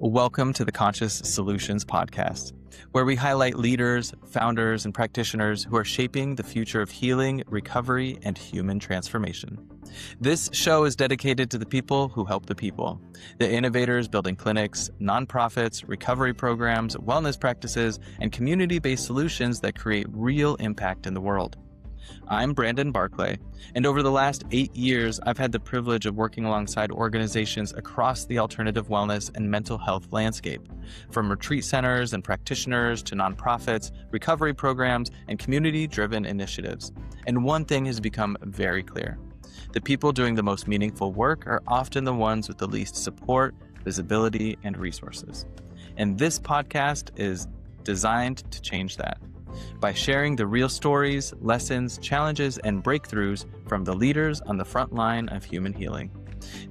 Welcome to the Conscious Solutions Podcast, where we highlight leaders, founders, and practitioners who are shaping the future of healing, recovery, and human transformation. This show is dedicated to the people who help the people, the innovators building clinics, nonprofits, recovery programs, wellness practices, and community-based solutions that create real impact in the world. I'm Brandon Barclay, and over the last 8 years, I've had the privilege of working alongside organizations across the alternative wellness and mental health landscape, from retreat centers and practitioners to nonprofits, recovery programs, and community-driven initiatives. And one thing has become very clear. The people doing the most meaningful work are often the ones with the least support, visibility, and resources. And this podcast is designed to change that by sharing the real stories, lessons, challenges, and breakthroughs from the leaders on the front line of human healing.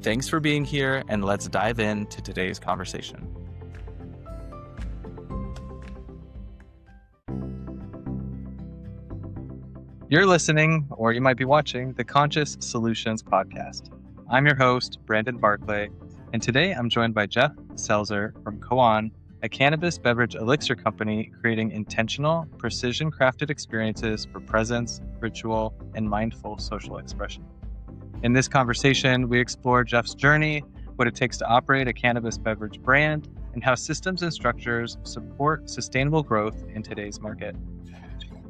Thanks for being here, and let's dive into today's conversation. You're listening, or you might be watching, the Conscious Solutions Podcast. I'm your host, Brandon Barclay, and today I'm joined by Geoff Selzer from Koan, a cannabis beverage elixir company creating intentional, precision-crafted experiences for presence, ritual, and mindful social expression. In this conversation, we explore Geoff's journey, what it takes to operate a cannabis beverage brand, and how systems and structures support sustainable growth in today's market.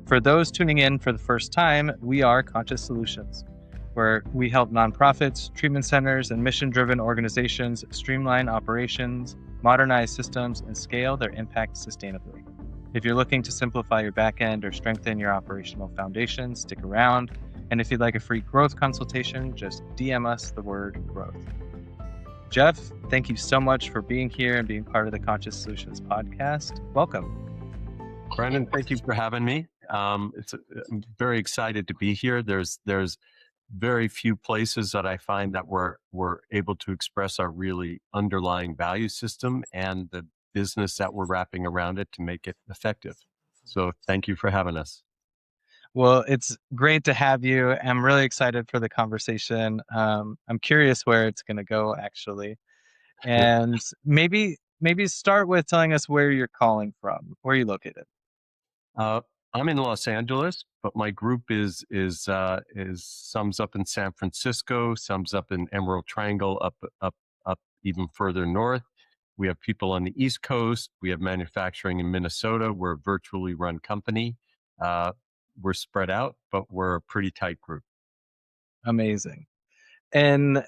For those tuning in for the first time, we are Conscious Solutions, where we help nonprofits, treatment centers, and mission-driven organizations streamline operations, modernize systems, and scale their impact sustainably. If you're looking to simplify your backend or strengthen your operational foundation, stick around. And if you'd like a free growth consultation, just DM us the word growth. Geoff, thank you so much for being here and being part of the Conscious Solutions Podcast. Welcome. Brandon, thank you for having me. I'm very excited to be here. There's very few places that I find that we're able to express our really underlying value system and the business that we're wrapping around it to make it effective. So thank you for having us. Well, it's great to have you. I'm really excited for the conversation. I'm curious where it's going to go, actually. And maybe start with telling us where you're calling from. Where are you located? I'm in Los Angeles, but my group is some's up in San Francisco, some's up in Emerald Triangle, up even further north. We have people on the East Coast. We have manufacturing in Minnesota. We're a virtually run company. We're spread out, but we're a pretty tight group. Amazing. And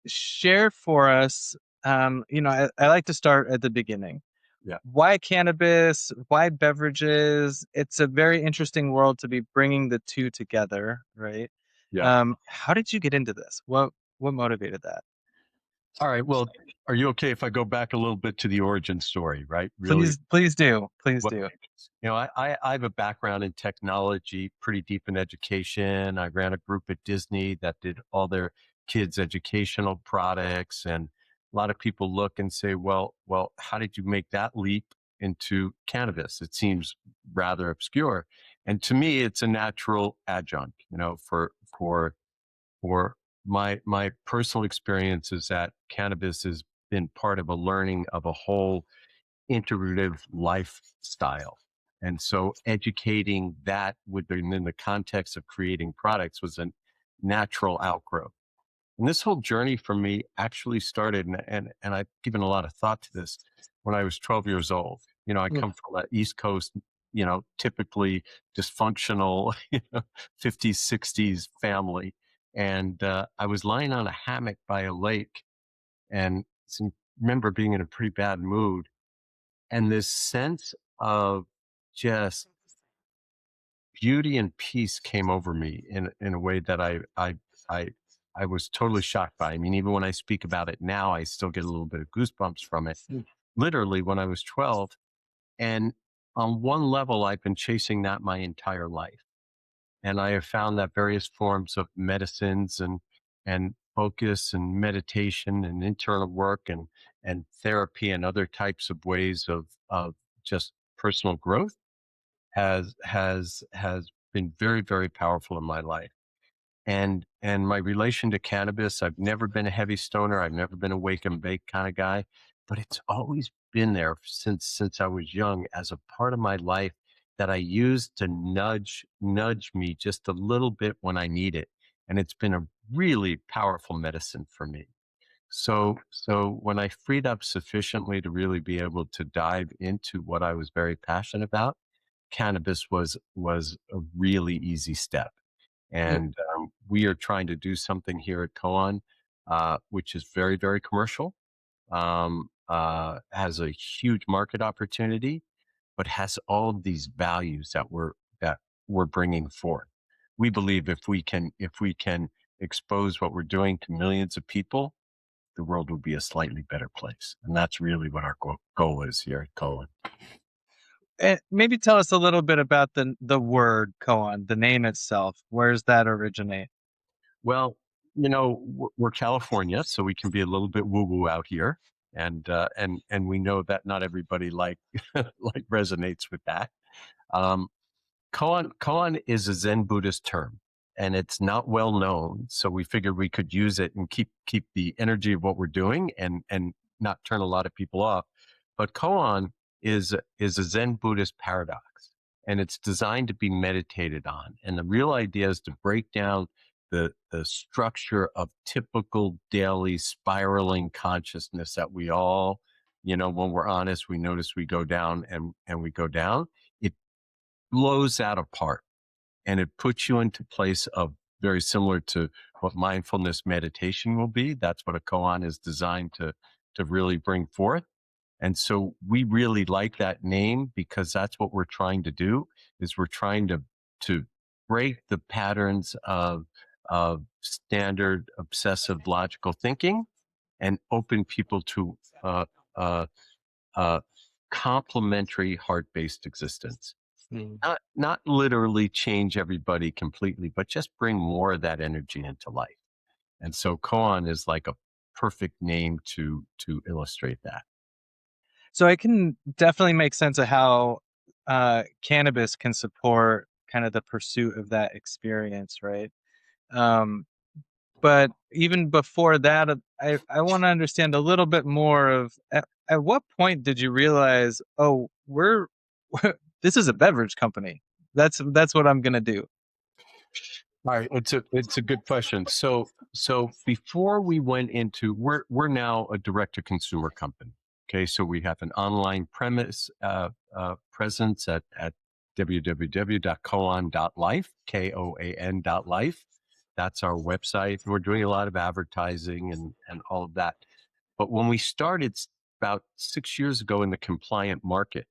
share for us, I like to start at the beginning. Yeah. Why cannabis? Why beverages? It's a very interesting world to be bringing the two together, right? Yeah. How did you get into this? What motivated that? All right. Well, are you okay if I go back a little bit to the origin story, right? Really, Please do. I have a background in technology, pretty deep in education. I ran a group at Disney that did all their kids' educational products, and a lot of people look and say, well, how did you make that leap into cannabis? It seems rather obscure. And to me, it's a natural adjunct, for my personal experience is that cannabis has been part of a learning of a whole integrative lifestyle. And so educating that within the context of creating products was a natural outgrowth. And this whole journey for me actually started, and I've given a lot of thought to this, when I was 12 years old. I come from an East Coast, typically dysfunctional, 50s, 60s family. And I was lying on a hammock by a lake and remember being in a pretty bad mood. And this sense of just beauty and peace came over me in a way that I was totally shocked by. I mean, even when I speak about it now, I still get a little bit of goosebumps from it. Literally, when I was 12. And on one level, I've been chasing that my entire life. And I have found that various forms of medicines and focus and meditation and internal work and therapy and other types of ways of just personal growth has been very, very powerful in my life. And my relation to cannabis, I've never been a heavy stoner. I've never been a wake and bake kind of guy. but it's always been there since I was young as a part of my life that I use to nudge me just a little bit when I need it. And it's been a really powerful medicine for me. So when I freed up sufficiently to really be able to dive into what I was very passionate about, cannabis was a really easy step. And we are trying to do something here at Koan, which is very, very commercial, has a huge market opportunity, but has all of these values that we're bringing forth. We believe if we can expose what we're doing to millions of people, the world will be a slightly better place, and that's really what our goal is here at Cohen. And maybe tell us a little bit about the word koan, the name itself. Where does that originate? Well, we're California, so we can be a little bit woo woo out here, and we know that not everybody like resonates with that. Um, Koan is a Zen Buddhist term, and it's not well known. So we figured we could use it and keep the energy of what we're doing and not turn a lot of people off. But Koan is a Zen Buddhist paradox, and it's designed to be meditated on. And the real idea is to break down the structure of typical daily spiraling consciousness that we all, when we're honest, we notice we go down and we go down. It blows that apart and it puts you into place of very similar to what mindfulness meditation will be. That's what a koan is designed to really bring forth. And so we really like that name because that's what we're trying to do is we're trying to break the patterns of standard obsessive logical thinking and open people to uh, uh, complementary heart-based existence. Mm. Not literally change everybody completely, but just bring more of that energy into life. And so koan is like a perfect name to illustrate that. So I can definitely make sense of how cannabis can support kind of the pursuit of that experience, right? Um, but even before that, I want to understand a little bit more of at what point did you realize, oh, this is a beverage company. That's what I'm gonna do. All right, it's a good question. So before we went into we're now a direct to consumer company. Okay, so we have an online presence at www.koan.life, Koan.life. That's our website. We're doing a lot of advertising and all of that. But when we started about 6 years ago in the compliant market,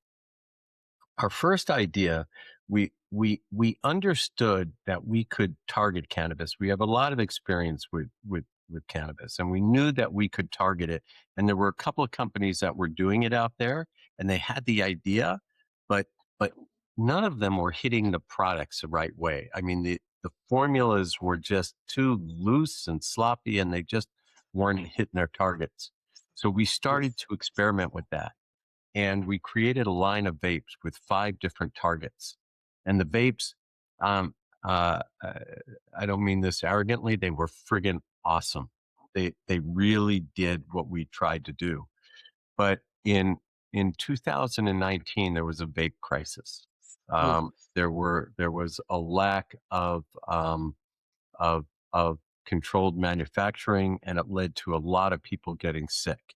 our first idea, we understood that we could target cannabis. We have a lot of experience with cannabis, and we knew that we could target it. And there were a couple of companies that were doing it out there, and they had the idea, but none of them were hitting the products the right way. I mean, the formulas were just too loose and sloppy, and they just weren't hitting their targets. So we started to experiment with that and we created a line of vapes with 5 different targets. And the vapes, um, uh, I don't mean this arrogantly, they were friggin' awesome. They really did what we tried to do. But in 2019, there was a vape crisis. Ooh. There was a lack of of controlled manufacturing, and it led to a lot of people getting sick.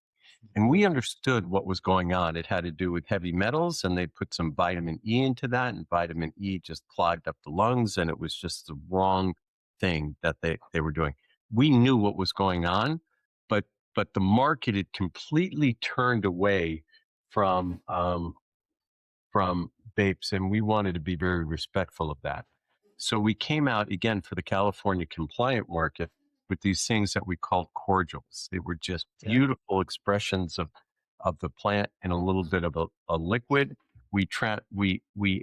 And we understood what was going on. It had to do with heavy metals, and they put some vitamin E into that, and vitamin E just clogged up the lungs, and it was just the wrong thing that they were doing. We knew what was going on, but but the market had completely turned away from from vapes, and we wanted to be very respectful of that. So we came out again for the California compliant market with these things that we called cordials. They were just Yeah. beautiful expressions of the plant in a little bit of a liquid. We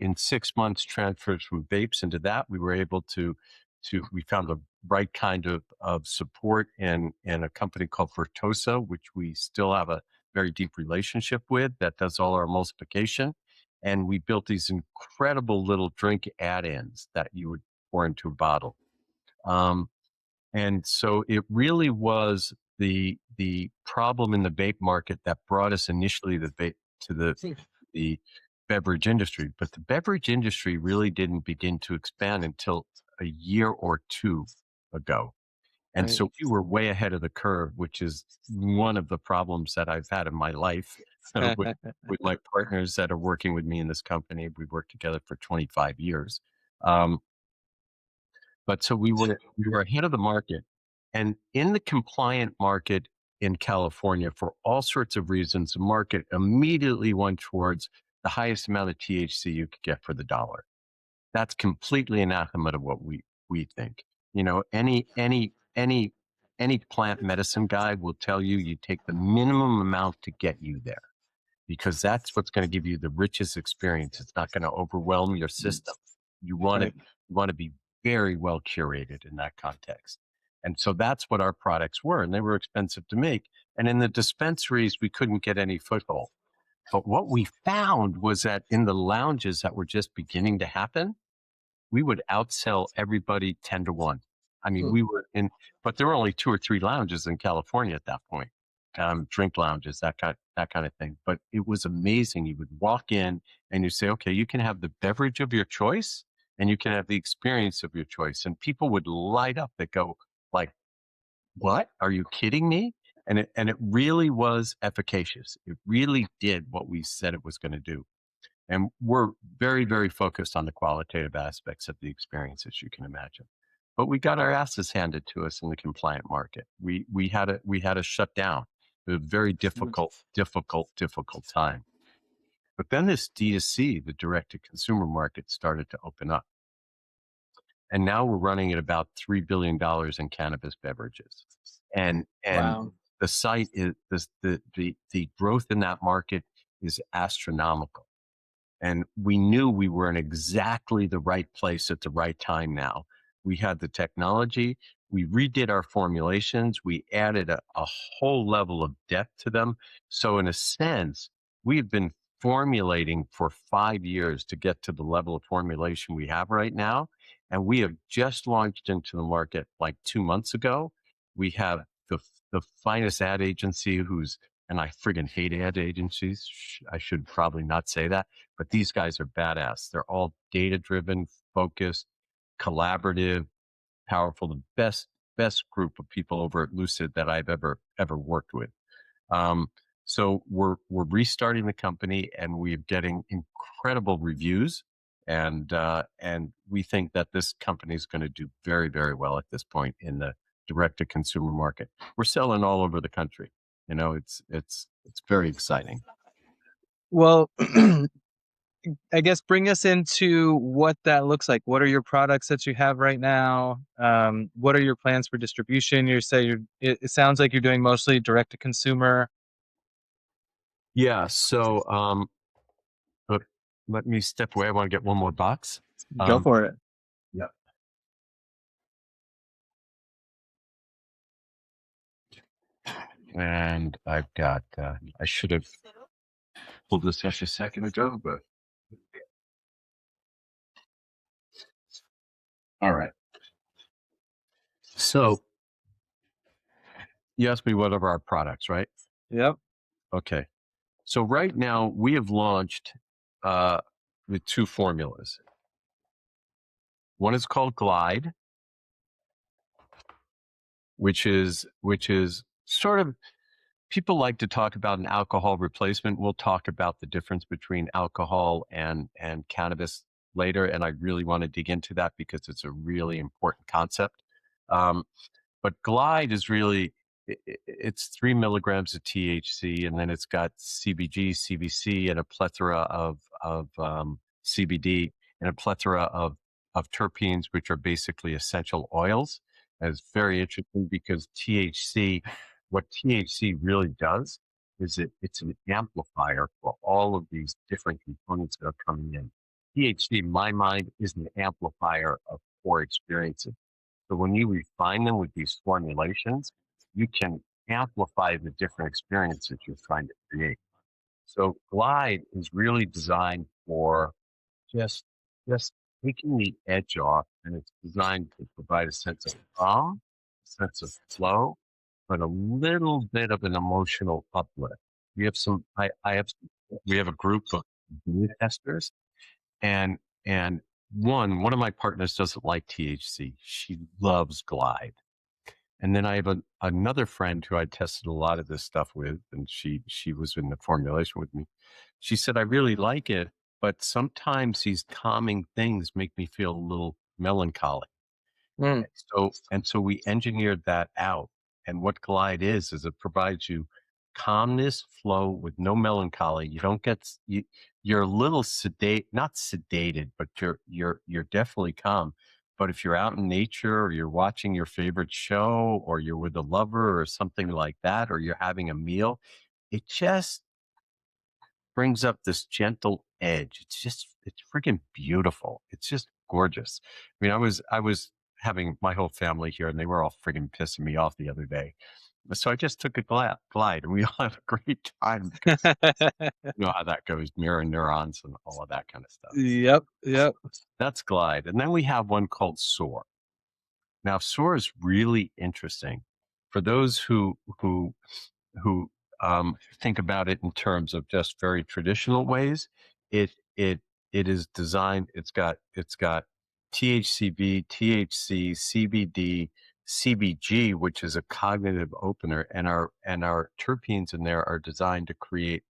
in 6 months transferred from vapes into that. We were able we found the right kind of support in a company called Vertosa, which we still have a very deep relationship with that does all our emulsification. And we built these incredible little drink add-ins that you would pour into a bottle. Um, and so it really was the problem in the vape market that brought us initially to the beverage industry. But the beverage industry really didn't begin to expand until a year or two ago. And Right. so we were way ahead of the curve, which is one of the problems that I've had in my life with my partners that are working with me in this company. We've worked together for 25 years. Um, but so we were ahead of the market. And in the compliant market in California, for all sorts of reasons, the market immediately went towards the highest amount of THC you could get for the dollar. That's completely anathema to what we think. You know, any plant medicine guy will tell you you take the minimum amount to get you there because that's what's going to give you the richest experience. It's not going to overwhelm your system. You want Right. to be very well curated in that context. And so that's what our products were, and they were expensive to make. And in the dispensaries, we couldn't get any foothold. But what we found was that in the lounges that were just beginning to happen, we would outsell everybody 10 to 1. I mean, we were in, but there were only 2 or 3 lounges in California at that point, drink lounges, that kind of thing. But it was amazing. You would walk in and you say, okay, you can have the beverage of your choice and you can have the experience of your choice. And people would light up. They go like, what? Are you kidding me? And it really was efficacious. It really did what we said it was going to do. And we're very, very focused on the qualitative aspects of the experience, as you can imagine. But we got our asses handed to us in the compliant market. We had to shut down. It was a very difficult time. But then this D2C, the direct to consumer market, started to open up. And now we're running at about $3 billion in cannabis beverages. And Wow. the site is the growth in that market is astronomical. And we knew we were in exactly the right place at the right time now. We had the technology. We redid our formulations. We added a whole level of depth to them. So, in a sense, we've been formulating for 5 years to get to the level of formulation we have right now. And we have just launched into the market like 2 months ago. We have the finest ad agency and I friggin' hate ad agencies. I should probably not say that, but these guys are badass. They're all data driven, focused, collaborative, powerful, the best group of people over at Lucid that I've ever worked with. Um, so we're restarting the company and we're getting incredible reviews. And we think that this company is going to do very, very well at this point in the direct to consumer market. We're selling all over the country. You know, it's very exciting. Well, I guess bring us into what that looks like. What are your products that you have right now? What are your plans for distribution? It sounds like you're doing mostly direct to consumer. Yeah. So look, let me step away. I want to get one more box. Go for it. Yeah. And I've got, I should have pulled this just a second ago, but all right. So you asked me what are our products, right? Yep. Okay. So right now we have launched uh, with 2 formulas. One is called Glide, which is sort of, people like to talk about an alcohol replacement. We'll talk about the difference between alcohol and cannabis later, and I really want to dig into that because it's a really important concept. Um, But Glide is really, it's 3 milligrams of THC, and then it's got CBG, CBC, and a plethora of CBD, and a plethora of terpenes, which are basically essential oils. And it's very interesting because what THC really does is it's an amplifier for all of these different components that are coming in. THC, in my mind, is an amplifier of core experiences. So when you refine them with these formulations, you can amplify the different experiences you're trying to create. So Glide is really designed for just just taking the edge off, and it's designed to provide a sense of calm, a sense of flow, but a little bit of an emotional uplift. We have some, I have, we have a group of beta testers, and, and one of my partners doesn't like THC. She loves Glide. And then I have another friend who I tested a lot of this stuff with, and she was in the formulation with me. She said, I really like it, but sometimes these calming things make me feel a little melancholy. Mm. And so we engineered that out. And what Glide is it provides you calmness, flow with no melancholy. You don't get you're a little not sedated, but you're definitely calm. But if you're out in nature or you're watching your favorite show or you're with a lover or something like that, or you're having a meal, it just brings up this gentle edge. It's freaking beautiful. It's just gorgeous. I mean, I was having my whole family here and they were all friggin' pissing me off the other day. So I just took a glide and we all had a great time because you know how that goes, mirror neurons and all of that kind of stuff. Yep, So yep. that's glide. And then we have one called soar. Now soar is really interesting for those who think about it in terms of just very traditional ways. It it it is designed. It's got THCV, THC, CBD, CBG, which is a cognitive opener, and our terpenes in there are designed to create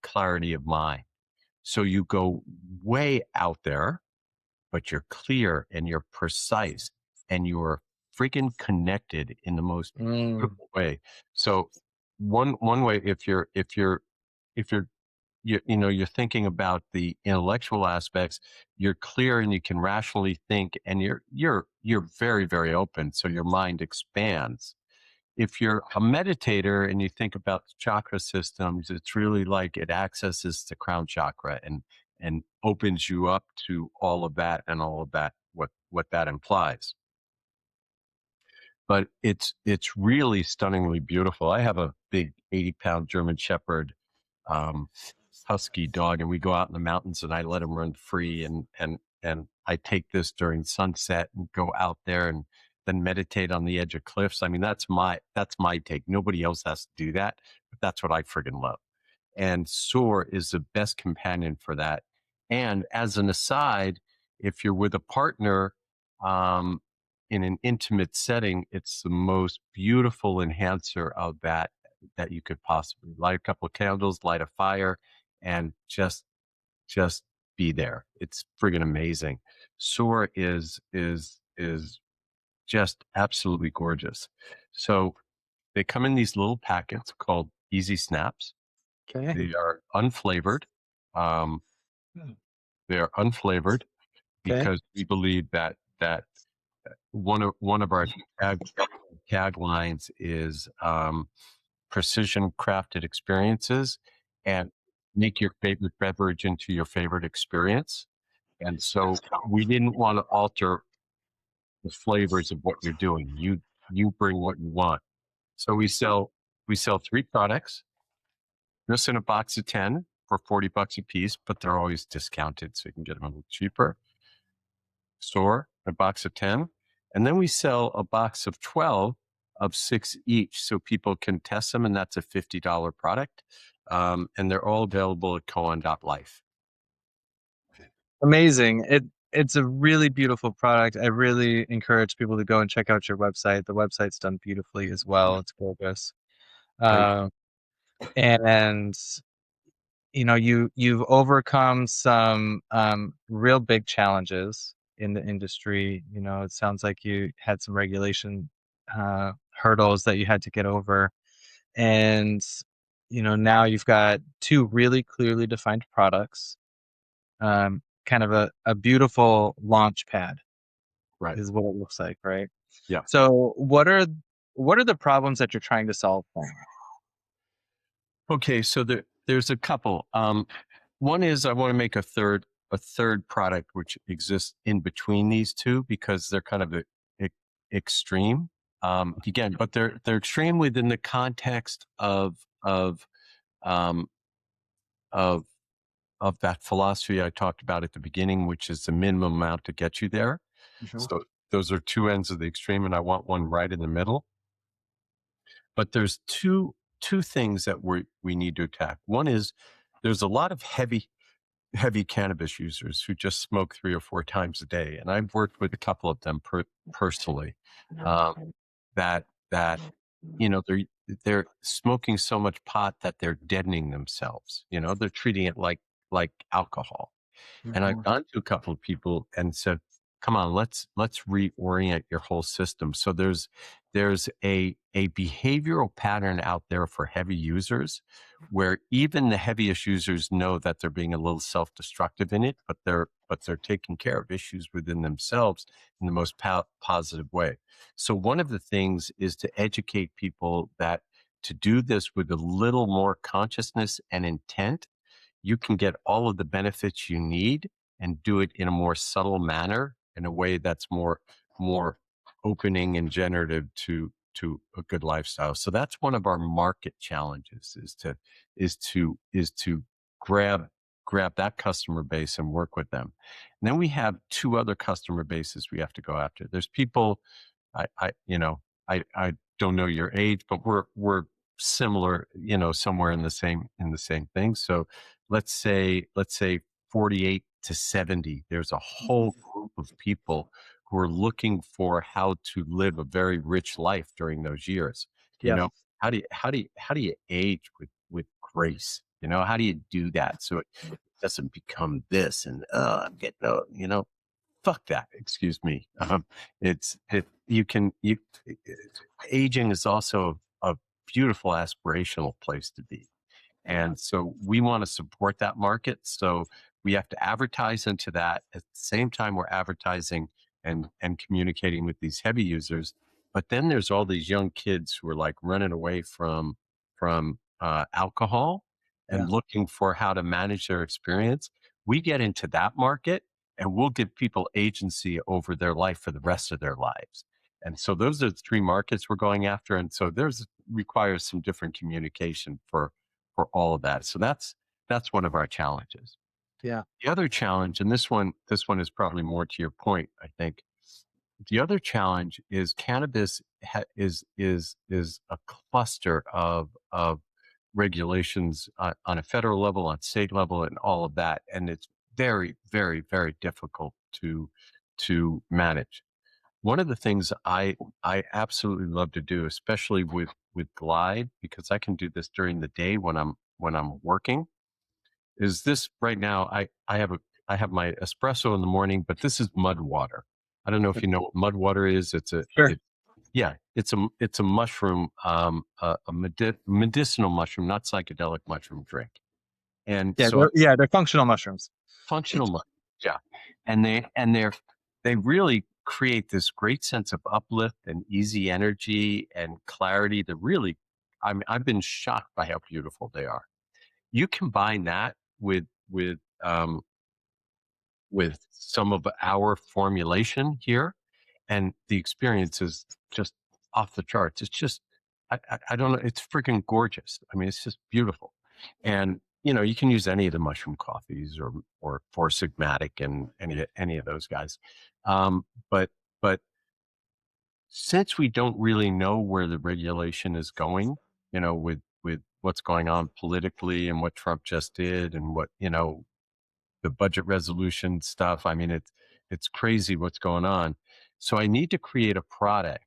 clarity of mind. So you go way out there, but you're clear and you're precise and you're freaking connected in the most Mm, beautiful way. So one way, if you're you're thinking about the intellectual aspects, you're clear and you can rationally think, and you're very, very open, so your mind expands. If you're a meditator and you think about the chakra systems, it's really like it accesses the crown chakra and opens you up to all of that and all of that, what that implies. But it's really stunningly beautiful. I have a big 80-pound German Shepherd um, husky dog, and we go out in the mountains and I let him run free, and I take this during sunset and go out there and then meditate on the edge of cliffs. I mean, that's my take. Nobody else has to do that, but that's what I friggin' love. And SOAR is the best companion for that. And as an aside, if you're with a partner um, in an intimate setting, it's the most beautiful enhancer of that you could possibly light a couple of candles, light a fire, and just be there. It's friggin' amazing. SOAR is just absolutely gorgeous. So they come in these little packets called Easy Snaps. okay. They are unflavored. Um, they are unflavored Okay. because we believe that one of our taglines is precision crafted experiences, and make your favorite beverage into your favorite experience. And so we didn't want to alter the flavors of what you're doing. You bring what you want. So we sell three products. This in a box of 10 for $40 a piece, but they're always discounted, so you can get them a little cheaper. Store a box of 10. And then we sell a box of 12 of six each, so people can test them, and that's a $50 product. And they're all available at Koan.life. Amazing. It's a really beautiful product. I really encourage people to go and check out your website. The website's done beautifully as well. It's gorgeous. Thank Um, and you've overcome some real big challenges in the industry. It sounds like you had some regulation hurdles that you had to get over, and now you've got two really clearly defined products. Kind of a beautiful launch pad Right. is what it looks like, right? Yeah. So what are the problems that you're trying to solve for? Okay. So there's a couple. One is I want to make a third product which exists in between these two because they're kind of extreme. Again, but they're extreme within the context um, of of that philosophy I talked about at the beginning, which is the minimum amount to get you there. Mhm. So those are two ends of the extreme, and I want one right in the middle. But there's two things that we need to attack. One is there's a lot of heavy cannabis users who just smoke 3 or 4 times a day, and I've worked with a couple of them personally. That they're smoking so much pot that they're deadening themselves. They're treating it like alcohol. And I've Mhm. gone to a couple of people and said, "Come on, let's reorient your whole system." So there's a behavioral pattern out there for heavy users where even the heaviest users know that they're being a little self-destructive in it, but they're taking care of issues within themselves in the most positive way. So one of the things is to educate people that to do this with a little more consciousness and intent, you can get all of the benefits you need and do it in a more subtle manner, in a way that's more opening and generative to a good lifestyle. So that's one of our market challenges, is to grab that customer base and work with them. And then we have two other customer bases we have to go after. There's people, I don't know your age, but we're similar, somewhere in the same thing. So let's say 48 to 70. There's a whole group of people who are looking for how to live a very rich life during those years. You Yep. know, how do you age with grace? How do you do that so it doesn't become this and I'm getting old, fuck that. Excuse me. It's it. You can you. Aging is also a beautiful aspirational place to be. And so we want to support that market. So we have to advertise into that at the same time we're advertising and communicating with these heavy users. But then there's all these young kids who are like running away from alcohol Yeah. and looking for how to manage their experience. We get into that market and we'll give people agency over their life for the rest of their lives. And so those are the three markets we're going after. And so there's requires some different communication for all of that. So that's one of our challenges. Yeah. The other challenge, and this one is probably more to your point, I think. The other challenge is cannabis is a cluster of regulations on a federal level, on state level, and all of that, and it's very, very, very difficult to manage. One of the things I absolutely love to do, especially with Glide, because I can do this during the day when I'm working, is this right now. I have my espresso in the morning, but this is mud water. I don't know if you know what mud water is. Sure. Yeah, it's a mushroom, medicinal mushroom, not psychedelic mushroom drink. And Yeah. so I They're functional mushrooms. functional mushrooms, yeah, and they really create this great sense of uplift and easy energy and clarity. That really, I've been shocked by how beautiful they are. You combine that with some of our formulation here, and the experience is just off the charts. It's just, I don't know. It's freaking gorgeous. I mean, it's just beautiful. And, you can use any of the mushroom coffees or Four Sigmatic and any of those guys. But, but since we don't really know where the regulation is going, with what's going on politically and what Trump just did and what, the budget resolution stuff. I mean, it's crazy what's going on. So I need to create a product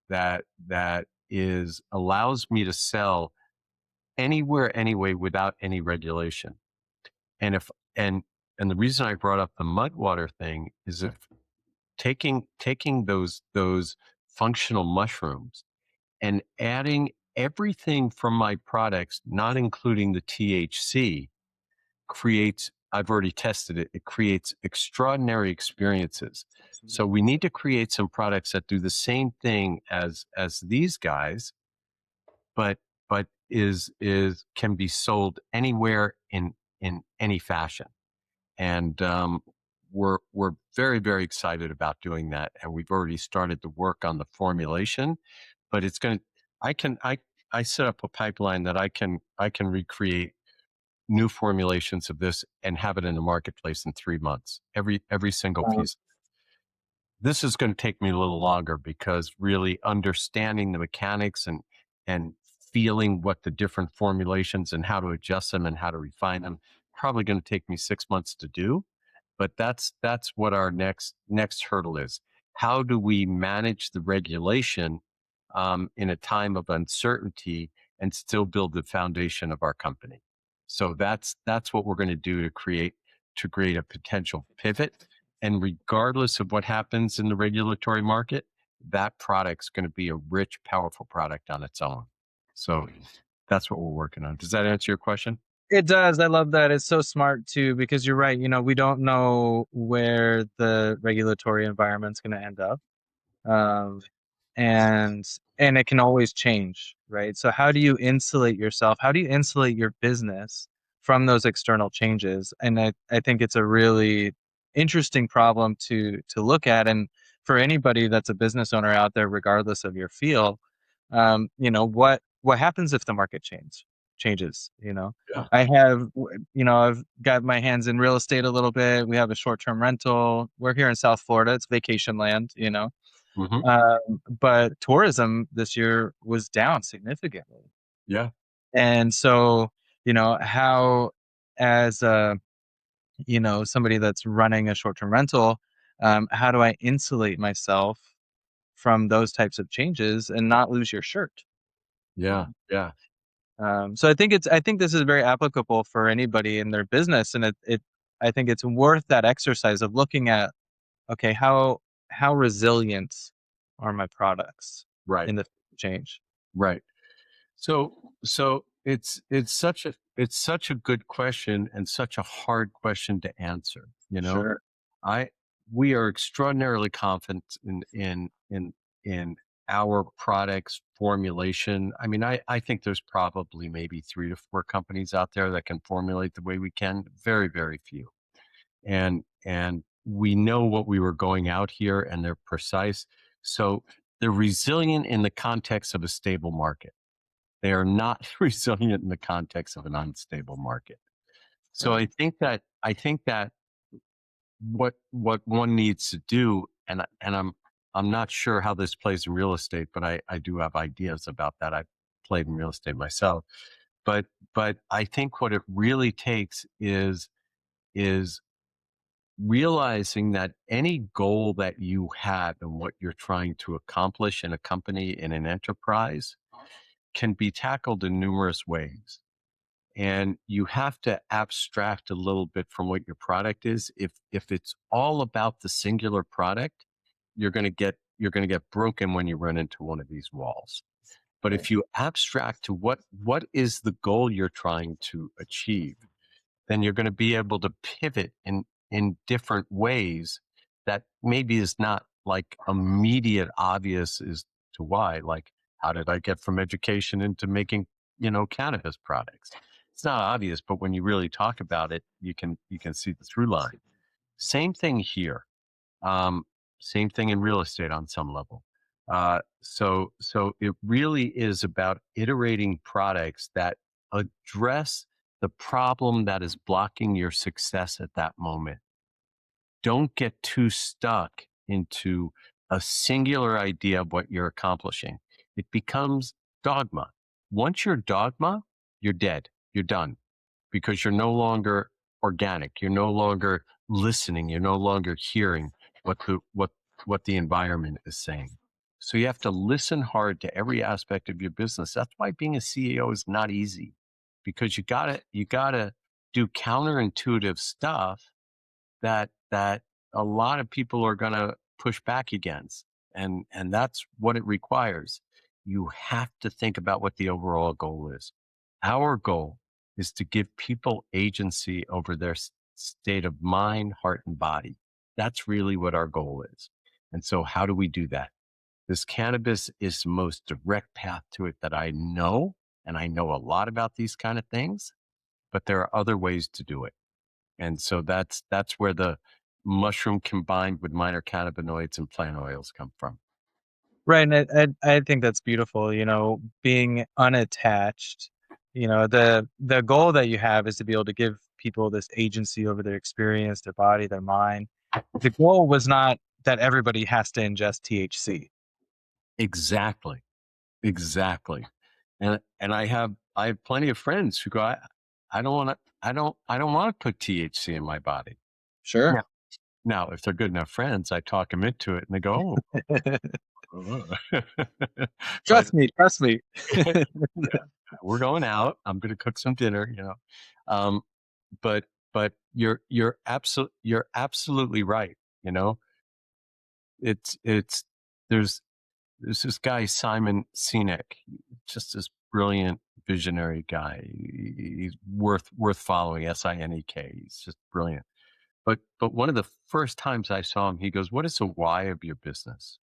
that is allows me to sell anywhere, anyway, without any regulation. And if and the reason I brought up the mud water thing is if taking those functional mushrooms and adding everything from my products, not including the THC, creates, I've already tested it, it creates extraordinary experiences. So we need to create some products that do the same thing as these guys, but is can be sold anywhere in any fashion. And we're very, very excited about doing that. And we've already started to work on the formulation, but it's going to, I set up a pipeline that I can recreate new formulations of this and have it in the marketplace in 3 months. Every single Wow. piece. This is going to take me a little longer because really understanding the mechanics and feeling what the different formulations and how to adjust them and how to refine them. Probably going to take me 6 months to do, but that's what our next hurdle is. How do we manage the regulation in a time of uncertainty and still build the foundation of our company? So that's what we're going to do to create a potential pivot. And regardless of what happens in the regulatory market, that product's going to be a rich, powerful product on its own. So that's what we're working on. Does that answer your question? It does. I love that. It's so smart too, because you're right. We don't know where the regulatory environment's going to end up. Um, and it can always change, right? So how do you insulate yourself? How do you insulate your business from those external changes? And I think it's a really interesting problem to look at. And for anybody that's a business owner out there, regardless of your field, what happens if the market changes? Yeah. I've got my hands in real estate a little bit. We have a short-term rental. We're here in South Florida. It's vacation land. Hmm. But tourism this year was down significantly. Yeah. And so, how, as somebody that's running a short-term rental, how do I insulate myself from those types of changes and not lose your shirt? You Yeah. know? Yeah. So I think this is very applicable for anybody in their business, and I think it's worth that exercise of looking at, okay, how resilient are my products Right. in the change? Right. So it's such a good question and such a hard question to answer. Sure. I we are extraordinarily confident in our products formulation. I mean, I think there's probably maybe 3 to 4 companies out there that can formulate the way we can. Very, very few. And we know what we were going out here, and they're precise. So they're resilient in the context of a stable market. They are not resilient in the context of an unstable market. So Right. I think that what one needs to do, and I'm not sure how this plays in real estate, but I do have ideas about that. I've played in real estate myself. But I think what it really takes is realizing that any goal that you have and what you're trying to accomplish in a company, in an enterprise, can be tackled in numerous ways. And you have to abstract a little bit from what your product is. If it's all about the singular product, you're going to get broken when you run into one of these walls. But Right. if you abstract to what is the goal you're trying to achieve, then you're going to be able to pivot in different ways that maybe is not like immediate obvious as to why. Like, how did I get from education into making cannabis products? It's not obvious, but when you really talk about it, you can see the through line. Same thing here. um, Same thing in real estate on some level. So it really is about iterating products that address the problem that is blocking your success at that moment. Don't get too stuck into a singular idea of what you're accomplishing. It becomes dogma. Once you're dogma, you're dead. You're done because you're no longer organic. You're no longer listening. You're no longer hearing what the environment is saying. So you have to listen hard to every aspect of your business. That's why being a CEO is not easy, because you gotta do counterintuitive stuff that a lot of people are going to push back against, and that's what it requires. You have to think about what the overall goal is. Our goal is to give people agency over their state of mind, heart, and body. That's really what our goal is. And so how do we do that? This cannabis is the most direct path to it that I know, and I know a lot about these kind of things, but there are other ways to do it. And so that's where the mushroom combined with minor cannabinoids and plant oils come from. Right. And I think that's beautiful, being unattached. The goal that you have is to be able to give people this agency over their experience, their body, their mind. The goal was not that everybody has to ingest THC. Exactly. Exactly. And I have plenty of friends who go, I don't want to, I don't want to put THC in my body. Sure. Yeah. Now, if they're good enough friends, I talk them into it and they go, oh, but Trust me, trust me. yeah, we're going out. I'm going to cook some dinner, you know. Um, but, but you're absolutely right. You know, it's, there's, there's this guy, Simon Sinek, just this brilliant visionary guy. He's worth following. Sinek. He's just brilliant. But one of the first times I saw him, he goes, "What is the why of your business?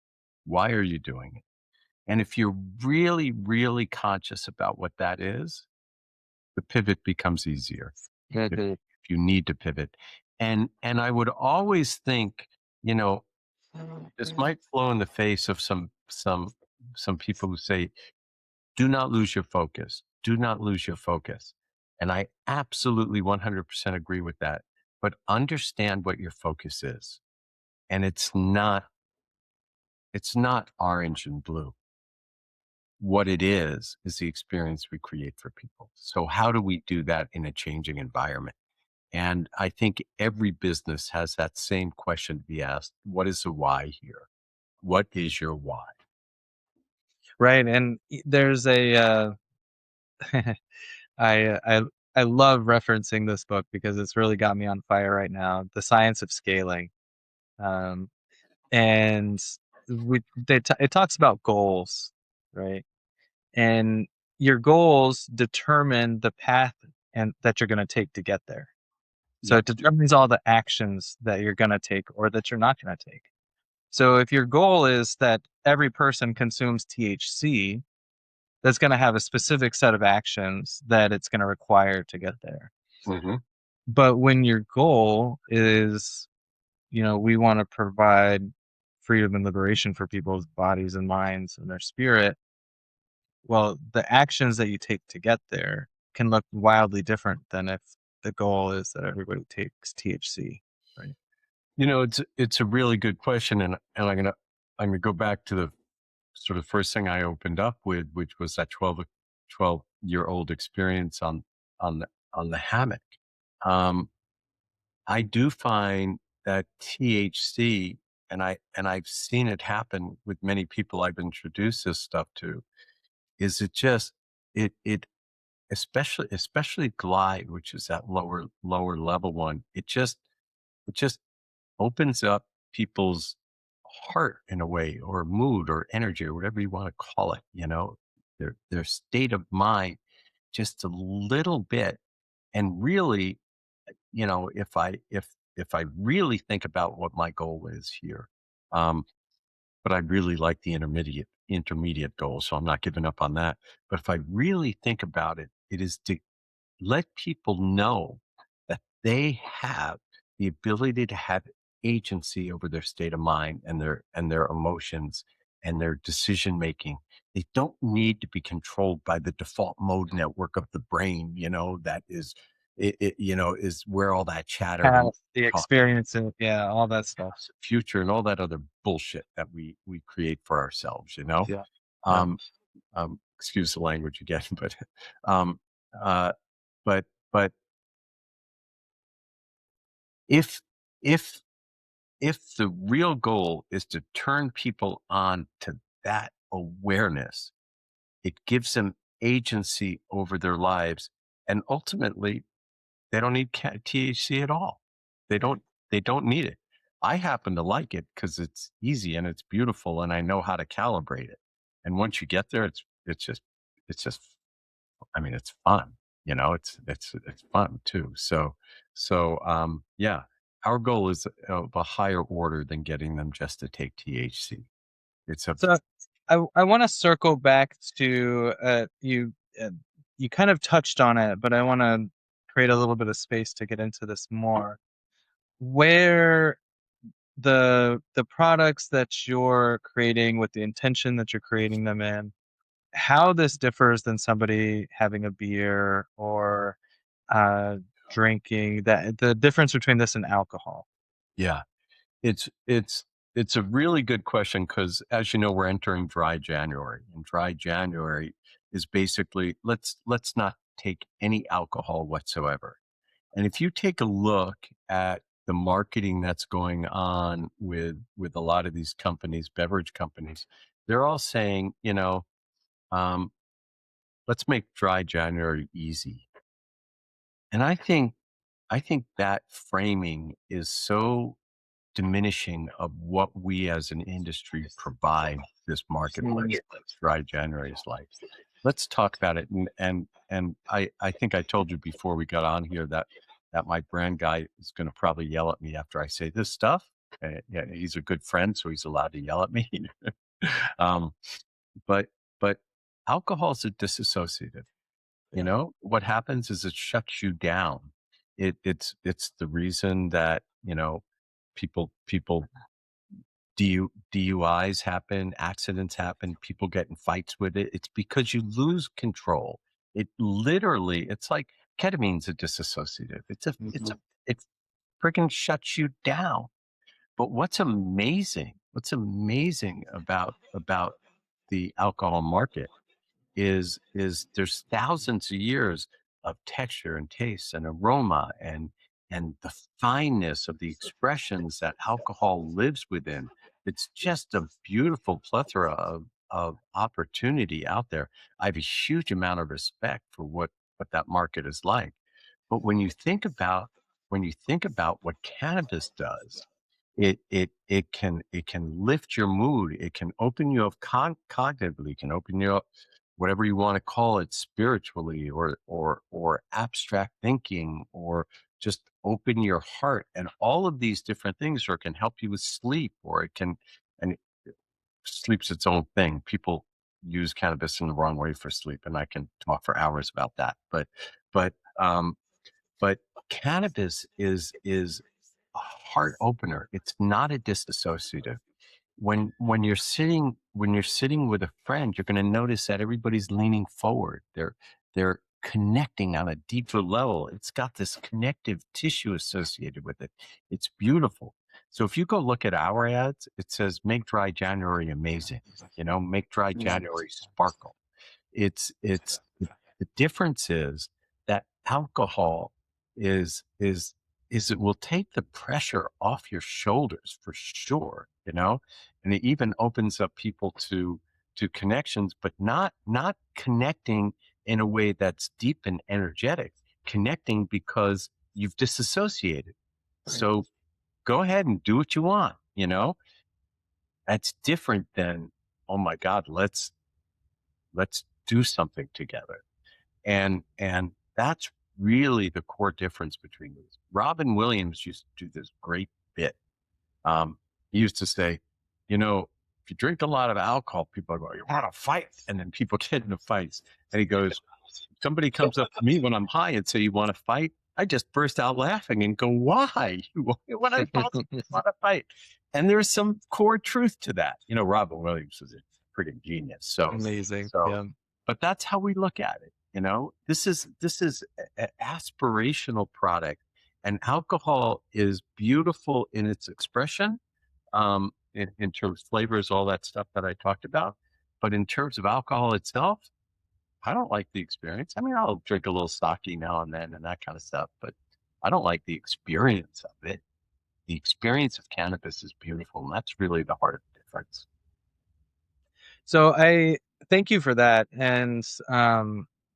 Why are you doing it?" And if you're really, really conscious about what that is, the pivot becomes easier. If you need to pivot, and I would always think, you know, this might flow in the face of some people who say, do not lose your focus. Do not lose your focus. And I absolutely 100% agree with that. But understand what your focus is. And it's not orange and blue. What it is the experience we create for people. So how do we do that in a changing environment? And I think every business has that same question to be asked. What is the why here? What is your why? Right, and there's a I I love referencing this book because it's really got me on fire right now. The Science of Scaling, um, and it talks about goals, right? And your goals determine the path and that you're going to take to get there. So Yep. it determines all the actions that you're going to take or that you're not going to take. So if your goal is that every person consumes THC, that's going to have a specific set of actions that it's going to require to get there. Hmm. But when your goal is, we want to provide freedom and liberation for people's bodies and minds and their spirit, well, the actions that you take to get there can look wildly different than if the goal is that everybody takes THC, right? You know, it's a really good question, and I'm gonna go back to the sort of first thing I opened up with, which was that 12-year-old experience on the hammock. Um, I do find that THC, and I've seen it happen with many people I've introduced this stuff to, is it just it especially Glide, which is that lower level one, it just opens up people's heart in a way, or mood or energy or whatever you want to call it, you know, their state of mind just a little bit. And really, you know, if I really think about what my goal is here, um, but I really like the intermediate goal, so I'm not giving up on that. But if I really think about it, it is to let people know that they have the ability to have agency over their state of mind and their emotions and their decision making. They don't need to be controlled by the default mode network of the brain, you know, that is you know, is where all that chatter and Past, the talk, experience, and yeah, all that stuff. past, future, and all that other bullshit that we create for ourselves, you know. Yeah. Yeah. Um, excuse the language again, but um, uh, but but if if if the real goal is to turn people on to that awareness, it gives them agency over their lives, and ultimately they don't need THC at all. They don't they don't need it. I happen to like it because it's easy and it's beautiful, and I know how to calibrate it. And once you get there, it's just, I mean, it's fun, you know, it's fun too. Yeah, our goal is of a higher order than getting them just to take THC. It's a So I want to circle back to you kind of touched on it, but I want to create a little bit of space to get into this more. Where the products that you're creating with the intention that you're creating them in, how this differs than somebody having a beer or uh, drinking, that the difference between this and alcohol. Yeah, it's it's it's a really good question because, as you know, we're entering dry January. In dry January, is basically let's not take any alcohol whatsoever. And if you take a look at the marketing that's going on with a lot of these companies, beverage companies, they're all saying, um, let's make dry January easy. And I think that framing is so diminishing of what we as an industry provide this marketplace. Dry January is like. Let's talk about it. And I think I told you before we got on here that my brand guy is going to probably yell at me after I say this stuff. Yeah, he's a good friend, so he's allowed to yell at me. um, but but alcohol is a disassociative. What happens is it shuts you down. It's the reason that people DUIs happen, accidents happen, people get in fights with it. It's because you lose control. It's like ketamine's a disassociative. It freaking shuts you down. But what's amazing about the alcohol market is there's thousands of years of texture and taste and aroma and the fineness of the expressions that alcohol lives within. It's just a beautiful plethora of opportunity out there. I have a huge amount of respect for what that market is like. But when you think about what cannabis does, it can lift your mood. It can open you up cognitively. It can open you up, whatever you want to call it, spiritually or abstract thinking, or just open your heart. And all of these different things, or it can help you with sleep, or it can, and sleep's its own thing. People use cannabis in the wrong way for sleep, and I can talk for hours about that. But um, but cannabis is a heart opener. It's not a disassociative. When you're sitting with a friend, you're going to notice that everybody's leaning forward. They're connecting on a deeper level. It's got this connective tissue associated with it. It's beautiful. So if you go look at our ads, it says make dry January amazing. Make dry January sparkle. It's the difference is that alcohol is it will take the pressure off your shoulders for sure, and it even opens up people to connections, but not connecting in a way that's deep and energetic, connecting because you've disassociated. So go ahead and do what you want. That's different than, oh my God, let's do something together. And that's really the core difference between these. Robin Williams used to do this great bit. He used to say, if you drink a lot of alcohol, people go, you want to fight? And then people get into fights. And he goes, somebody comes up to me when I'm high and say, you want to fight? I just burst out laughing and go, why? What I possibly want to fight? And there's some core truth to that. Robin Williams is a pretty genius. So Amazing. so Yeah. but that's how we look at it. This is an aspirational product, and alcohol is beautiful in its expression, in terms of flavors, all that stuff that I talked about. But in terms of alcohol itself, I don't like the experience. I mean, I'll drink a little sake now and then and that kind of stuff, but I don't like the experience of it. The experience of cannabis is beautiful, and that's really the heart of the difference. So I thank you for that, and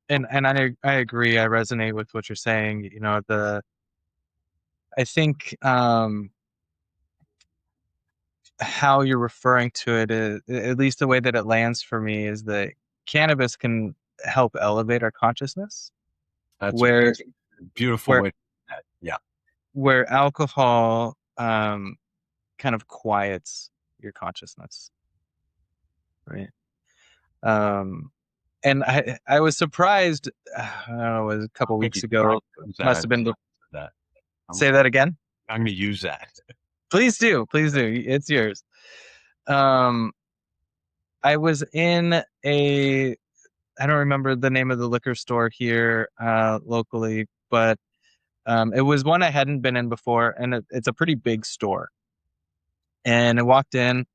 I agree. I resonate with what you're saying. I think how you're referring to it is, at least the way that it lands for me, is that cannabis can help elevate our consciousness, That's a where beautiful where way to put that. Yeah. where alcohol kind of quiets your consciousness, right? Um, and I was surprised. I don't know, it was a couple weeks ago. Must have been. That. Say that again. I'm going to use that. Please do. Please do. It's yours. Um, I was in I don't remember the name of the liquor store here locally, but it was one I hadn't been in before, and it's a pretty big store. And I walked in,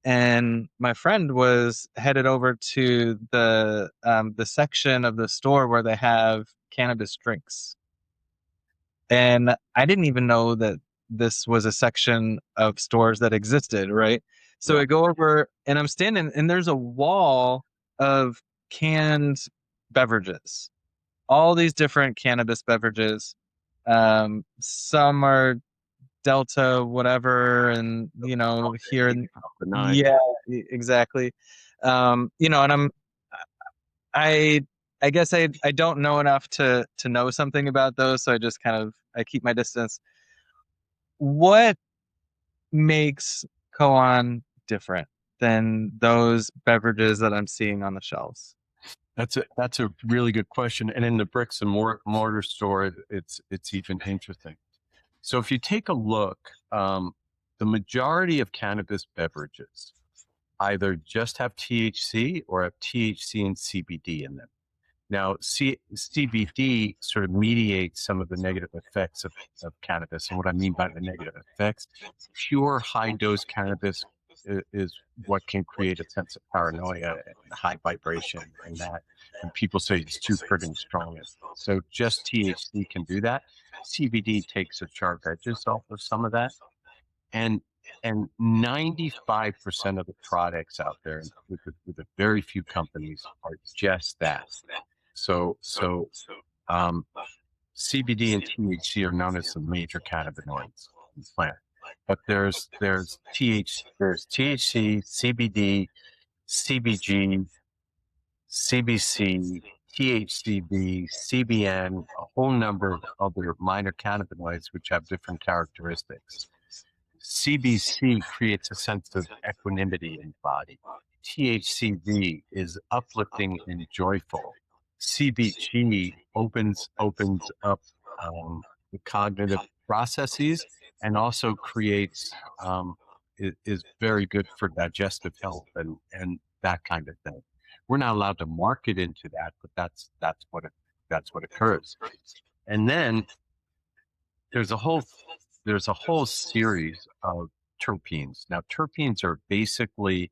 and my friend was headed over to the section of the store where they have cannabis drinks. And I didn't even know that this was a section of stores that existed, right? So Yeah. I go over and I'm standing, and there's a wall of canned beverages, all these different cannabis beverages. Some are Delta, whatever, and here and The nine. yeah, exactly. And I I guess I don't know enough to know something about those, so I just kind of I keep my distance. What makes Koan different than those beverages that I'm seeing on the shelves? That's a really good question. And in the bricks and mortar store, it's even interesting. So if you take a look, the majority of cannabis beverages either just have THC or have THC and CBD in them. Now, CBD sort of mediates some of the negative effects of cannabis. And what I mean by the negative effects, pure high dose cannabis is what can create a sense of paranoia and high vibration, and that, and people say it's too friggin' strong. So just THC can do that. CBD takes the sharp edges off of some of that. And 95% of the products out there with a very few companies are just that. So um, CBD and THC are known as the major cannabinoids in the plant. But there's THC, CBD, CBG, CBC, THCV, CBN, a whole number of other minor cannabinoids which have different characteristics. CBC creates a sense of equanimity in the body. THCV is uplifting and joyful. CBG opens up the cognitive processes and also creates is very good for digestive health and that kind of thing. We're not allowed to market into that, but that's what occurs. And then there's a whole there's a whole series of terpenes. Now, terpenes are basically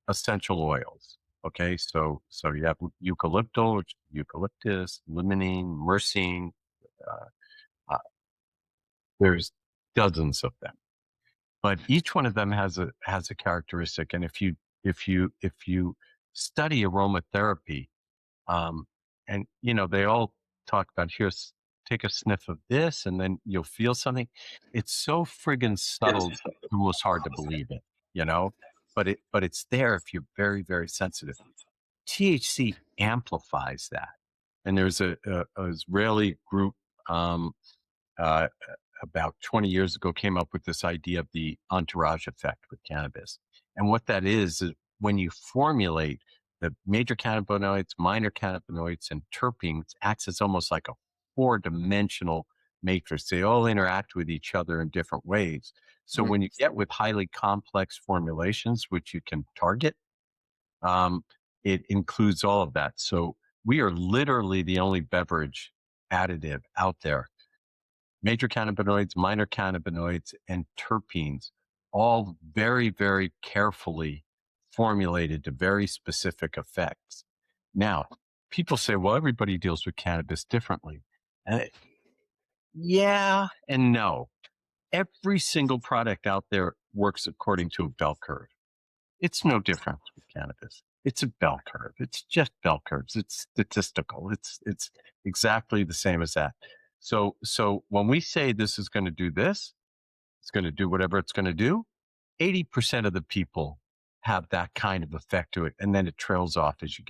essential oils. Okay, so you have eucalyptal, which eucalyptus, limonene, myrcene. Uh, uh, there's dozens of them, but each one of them has a characteristic. And if you study aromatherapy, um, and they all talk about here, take a sniff of this, and then you'll feel something. It's so friggin' subtle, it's almost hard to believe it, you know. But it's there if you're very very sensitive. THC amplifies that, and there's a Israeli group uh, about 20 years ago came up with this idea of the entourage effect with cannabis. And what that is when you formulate the major cannabinoids, minor cannabinoids, and terpenes, acts as almost like a four-dimensional matrix. They all interact with each other in different ways. So Mhm. when you get with highly complex formulations, which you can target, um, it includes all of that. So we are literally the only beverage additive out there, major cannabinoids, minor cannabinoids, and terpenes, all very, very carefully formulated to very specific effects. Now, people say, well, everybody deals with cannabis differently. Uh, yeah and no. Every single product out there works according to a bell curve. It's no different with cannabis. It's a bell curve. It's just bell curves. It's statistical. It's exactly the same as that. So when we say this is going to do this, it's going to do whatever it's going to do. 80% of the people have that kind of effect to it, and then it trails off as you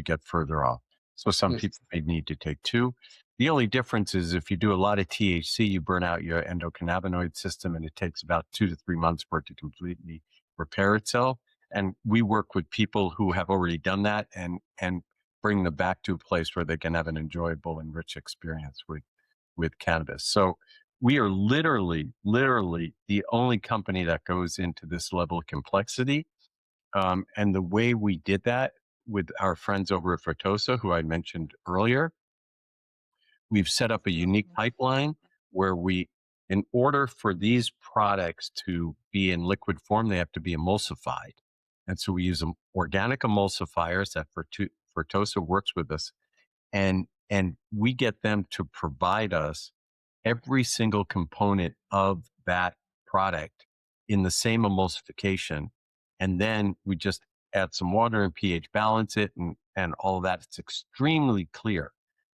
get further off. So some Mm. people may need to take two. The only difference is if you do a lot of THC, you burn out your endocannabinoid system, and it takes about 2 to 3 months for it to completely repair itself. And we work with people who have already done that and bring them back to a place where they can have an enjoyable and rich experience with cannabis. So we are literally the only company that goes into this level of complexity. And the way we did that with our friends over at Fertosa, who I mentioned earlier, we've set up a unique pipeline where we in order for these products to be in liquid form, they have to be emulsified. And so we use organic emulsifiers that Fertosa works with us, and we get them to provide us every single component of that product in the same emulsification. And then we just add some water and pH balance it, and all of that. It's extremely clear.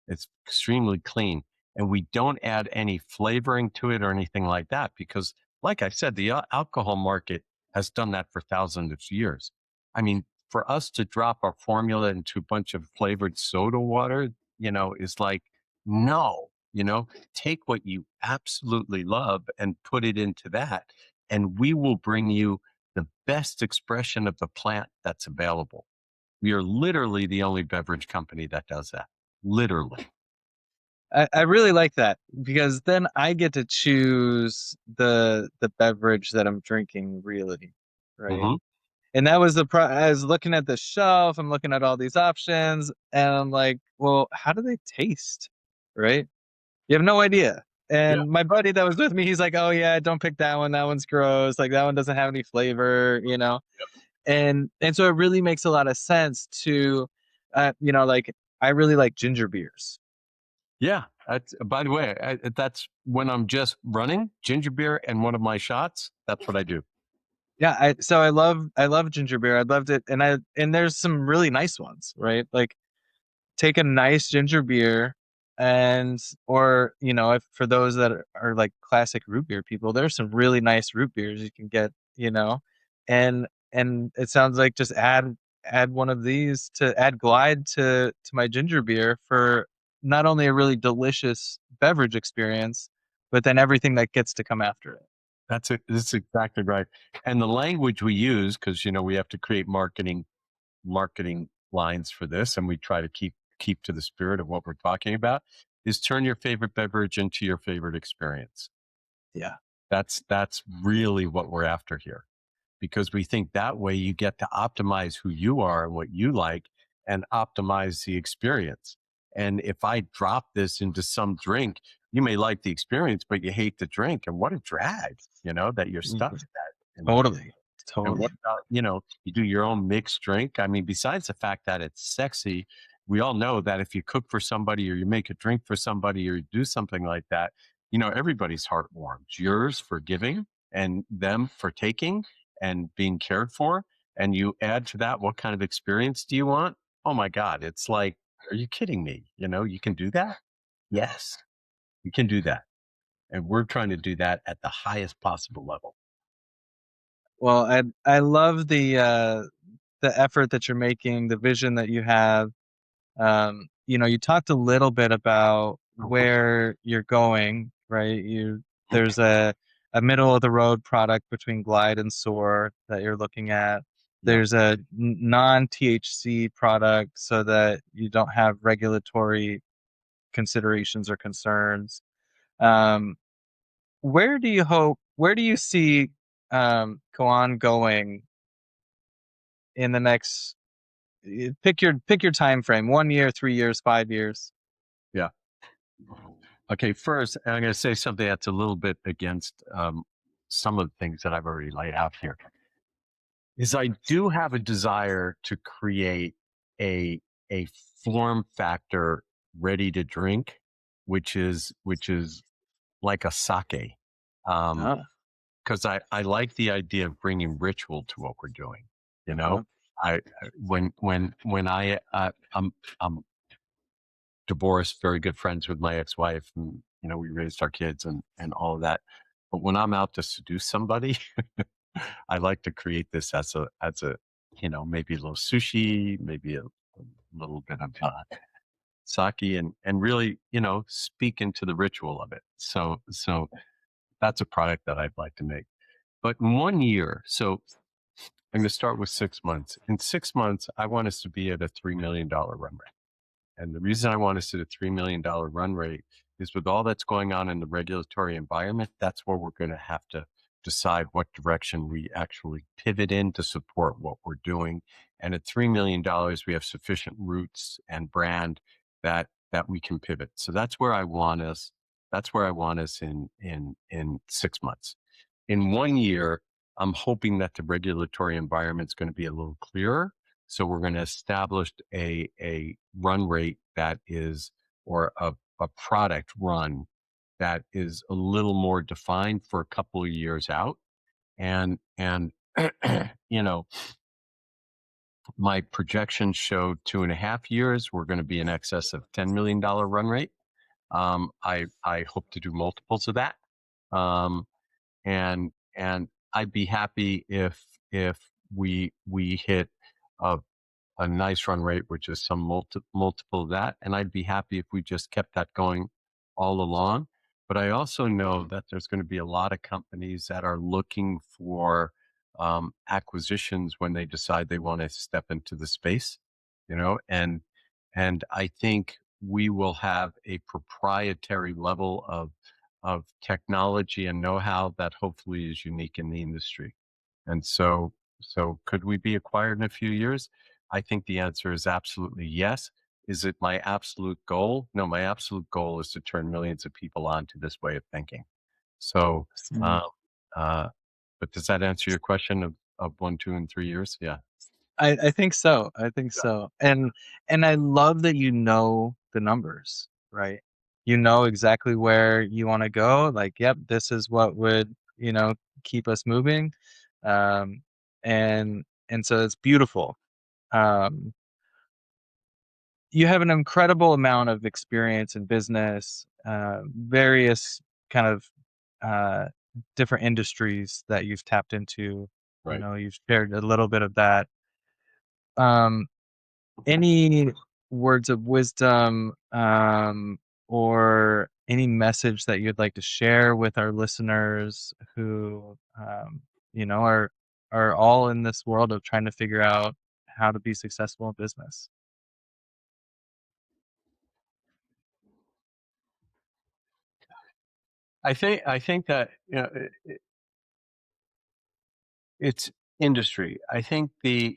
It's extremely clean. And we don't add any flavoring to it or anything like that because, like I said, the alcohol market has done that for thousands of years. I mean, for us to drop our formula into a bunch of flavored soda water, is like, no, take what you absolutely love and put it into that. And we will bring you the best expression of the plant that's available. We are literally the only beverage company that does that. Literally. I really like that because then I get to choose the beverage that I'm drinking, really, right? Hmm. And that was I was looking at the shelf, I'm looking at all these options, and I'm like, well, how do they taste? Right? You have no idea. Yeah. And my buddy that was with me, he's like, oh yeah, don't pick that one. That one's gross. Like that one doesn't have any flavor. And so it really makes a lot of sense to like I really like ginger beers. Yeah. By the way, that's when I'm just running ginger beer and one of my shots. That's what I do. Yeah, so I love ginger beer. I loved it, and there's some really nice ones, right? Like take a nice ginger beer, and or if for those that are like classic root beer people, there's some really nice root beers you can get, and it sounds like just add one of these to add Glide to my ginger beer for not only a really delicious beverage experience, but then everything that gets to come after it. That's it. That's exactly right. And the language we use, because we have to create marketing lines for this, and we try to keep to the spirit of what we're talking about, is turn your favorite beverage into your favorite experience. Yeah. That's really what we're after here, because we think that way you get to optimize who you are and what you like and optimize the experience. And if I drop this into some drink, you may like the experience, but you hate the drink. And what a drag, that you're stuck Mhm. to that in life. Totally. And Totally. what about, you do your own mixed drink? I mean, besides the fact that it's sexy, we all know that if you cook for somebody or you make a drink for somebody or you do something like that, everybody's heart warms. Yours for giving and them for taking and being cared for. And you add to that, what kind of experience do you want? Oh my God. It's like, are you kidding me? You can do that? Yes, you can do that. And we're trying to do that at the highest possible level. Well, I love the effort that you're making, the vision that you have. You talked a little bit about where you're going, right? There's a middle of the road product between Glide and Soar that you're looking at. Yeah. There's a non-THC product so that you don't have regulatory considerations or concerns. Um, where do you see Koan going in the next pick your time frame, 1 year, 3 years, 5 years? Yeah. Okay. First, I'm going to say something that's a little bit against some of the things that I've already laid out here. Is I do have a desire to create a a form factor ready to drink, which is like a sake. Um, Ah, because I like the idea of bringing ritual to what we're doing. You uh-huh. know, I when I'm divorced, very good friends with my ex-wife, and we raised our kids and all of that. But when I'm out to seduce somebody, I like to create this as a maybe a little sushi, maybe a little bit of sake, and really speak into the ritual of it. So that's a product that I'd like to make. But in 1 year, so I'm going to start with 6 months. In 6 months, I want us to be at a $3 million run rate. And the reason I want us at a $3 million run rate is with all that's going on in the regulatory environment, that's where we're going to have to decide what direction we actually pivot in to support what we're doing. And at $3 million, we have sufficient roots and brand that we can pivot. So that's where I want us. That's where I want us in 6 months. In 1 year, I'm hoping that the regulatory environment is going to be a little clearer. So we're going to establish a run rate that is, or a product run that is a little more defined for a couple of years out. And you know, my projections show 2.5 years. We're going to be in excess of $10 million run rate. I hope to do multiples of that. Um, and I'd be happy if we hit a a nice run rate, which is some multiple of that. And I'd be happy if we just kept that going all along. But I also know that there's going to be a lot of companies that are looking for acquisitions when they decide they want to step into the space, and I think we will have a proprietary level of technology and know-how that hopefully is unique in the industry. And so could we be acquired in a few years? I think the answer is absolutely yes. Is it my absolute goal? No, my absolute goal is to turn millions of people on to this way of thinking. So, Mm. um, uh, but does that answer your question of 1, 2, and 3 years? Yeah. I think so. I think Yeah. so. And I love that you know the numbers, right? You know exactly where you want to go. Like, yep, this is what would, keep us moving. Um, and so it's beautiful. Um, you have an incredible amount of experience in business, various kind of uh, different industries that you've tapped into. Right. You've shared a little bit of that. Um, any words of wisdom, or any message that you'd like to share with our listeners who, are all in this world of trying to figure out how to be successful in business? I think that it's industry. I think the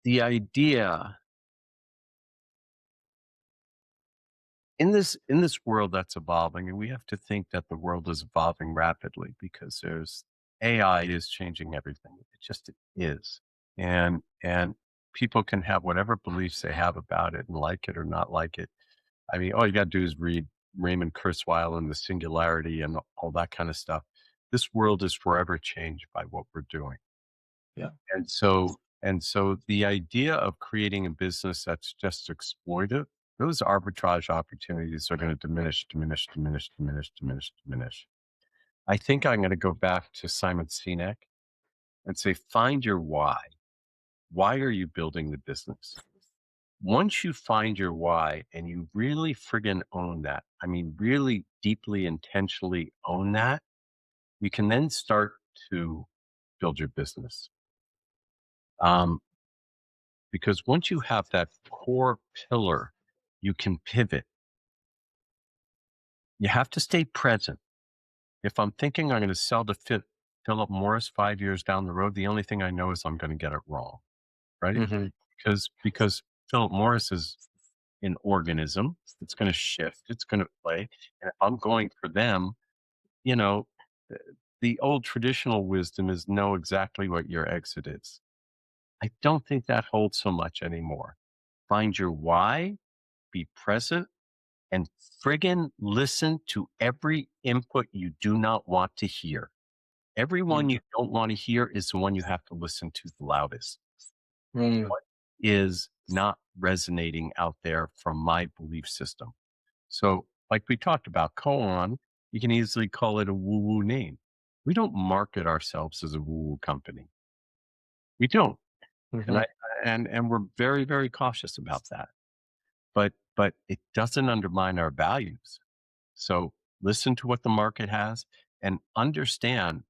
idea in this world that's evolving, and we have to think that the world is evolving rapidly because there's AI is changing everything. It just is. And people can have whatever beliefs they have about it and like it or not like it. I mean, all you got to do is read Raymond Kurzweil and the singularity and all that kind of stuff. This world is forever changed by what we're doing. Yeah. And so the idea of creating a business that's just exploitive, those arbitrage opportunities are going to diminish, diminish, diminish, diminish, diminish, diminish. I think I'm going to go back to Simon Sinek and say, find your why. Why are you building the business? Once you find your why and you really friggin' own that, I mean, really deeply, intentionally own that, you can then start to build your business. Um, because once you have that core pillar, you can pivot. You have to stay present. If I'm thinking I'm going to sell to Philip Morris 5 years down the road, the only thing I know is I'm going to get it wrong, right? Hmm. Because Philip Morris is an organism. It's going to shift. It's going to play. And if I'm going for them, you know, uh, the old traditional wisdom is know exactly what your exit is. I don't think that holds so much anymore. Find your why, be present, and friggin' listen to every input you do not want to hear. Everyone you don't want to hear is the one you have to listen to the loudest. Mm-hmm. What is not resonating out there from my belief system? So, like we talked about, Koan, you can easily call it a woo woo name. We don't market ourselves as a woo woo company. We don't. And Hmm. I and we're very, very cautious about that. But it doesn't undermine our values. So listen to what the market has and understand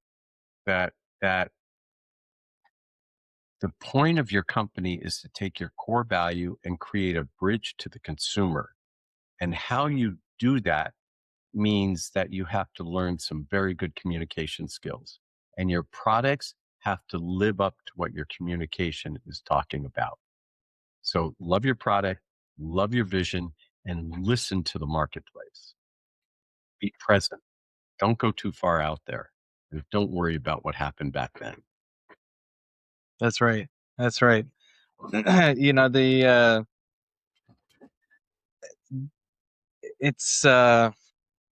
that the point of your company is to take your core value and create a bridge to the consumer. And how you do that means that you have to learn some very good communication skills. And your products have to live up to what your communication is talking about. So love your product, love your vision, and listen to the marketplace. Be present. Don't go too far out there. And don't worry about what happened back then. That's right. That's right. You know, it's oh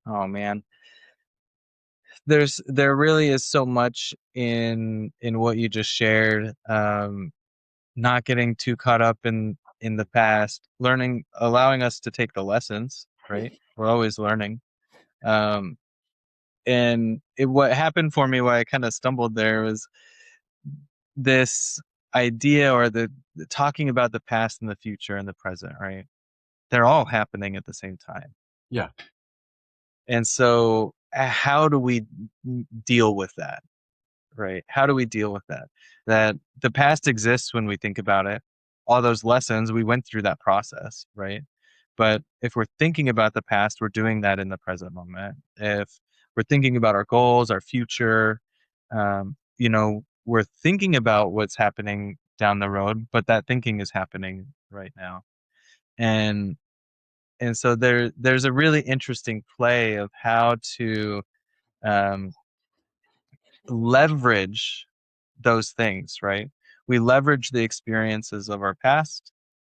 man, there really is so much in what you just shared. Not getting too caught up in the past, learning, allowing us to take the lessons, right? We're always learning. Um, and what happened for me, why I kind of stumbled there, was this idea, or the talking about the past and the future and the present, right? They're all happening at the same time. Yeah. And so, how do we deal with that? Right. How do we deal with that? That the past exists when we think about it. All those lessons, we went through that process, right? But if we're thinking about the past, we're doing that in the present moment. If we're thinking about our goals, our future, we're thinking about what's happening down the road, but that thinking is happening right now. And so there's a really interesting play of how to um, leverage those things, right? We leverage the experiences of our past,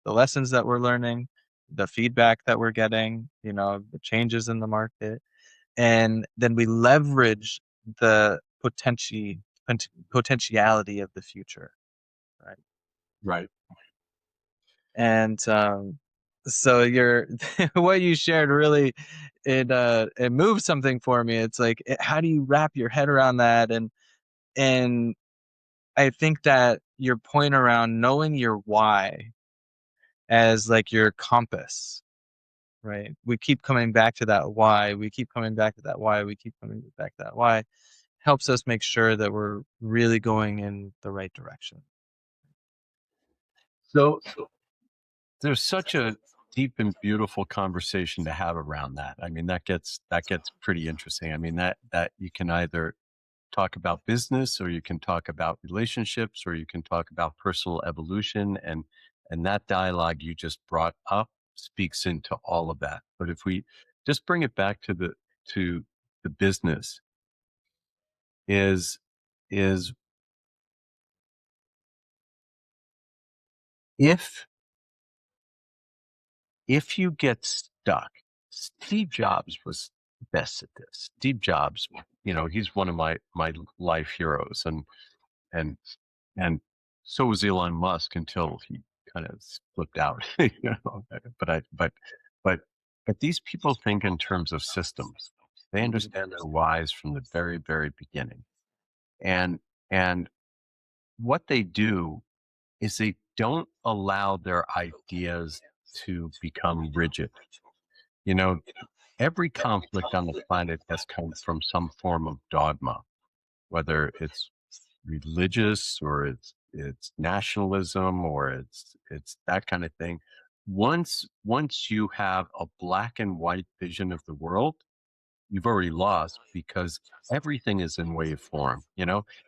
the lessons that we're learning, the feedback that we're getting, the changes in the market, and then we leverage the potentiality of the future, right? Right. And so your what you shared really, it moved something for me. It's like, how do you wrap your head around that? And I think that your point around knowing your why as like your compass, right? We keep coming back to that why. We keep coming back to that why. We keep coming back to that why. Helps us make sure that we're really going in the right direction. So there's such a deep and beautiful conversation to have around that. I mean, that gets pretty interesting. I mean, that you can either talk about business, or you can talk about relationships, or you can talk about personal evolution, and that dialogue you just brought up speaks into all of that. But if we just bring it back to the business, is if you get stuck. Steve Jobs was best at this. Steve Jobs, he's one of my life heroes, and and so was Elon Musk until he kind of flipped out. But but but these people think in terms of systems. They understand their whys from the very, very beginning. And and what they do is they don't allow their ideas to become rigid. You know, every conflict on the planet has come from some form of dogma, whether it's religious, or it's nationalism, or it's that kind of thing. Once you have a black and white vision of the world, you've already lost, because everything is in wave form.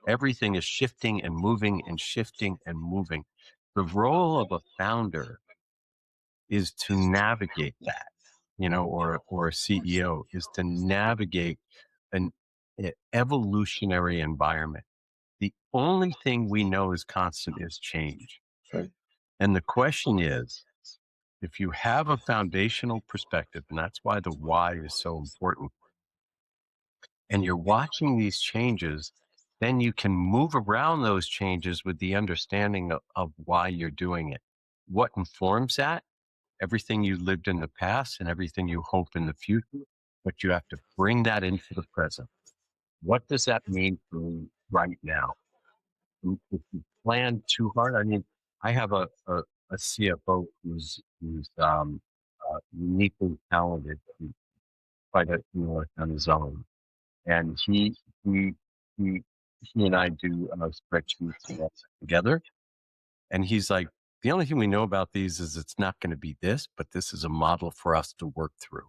Everything is shifting and moving and shifting and moving. The role of a founder is to navigate that, or a CEO is to navigate an evolutionary environment. The only thing we know is constant is change. Right. And the question is, if you have a foundational perspective, and that's why the why is so important, and you're watching these changes, then you can move around those changes with the understanding of why you're doing it. What informs that? Everything you lived in the past and everything you hope in the future, but you have to bring that into the present. What does that mean for me right now? If you plan too hard, I mean, I have a CFO who's uniquely talented, quite on his own, and he he he and I do spreadsheets together, and he's like, the only thing we know about these is it's not going to be this, but this is a model for us to work through.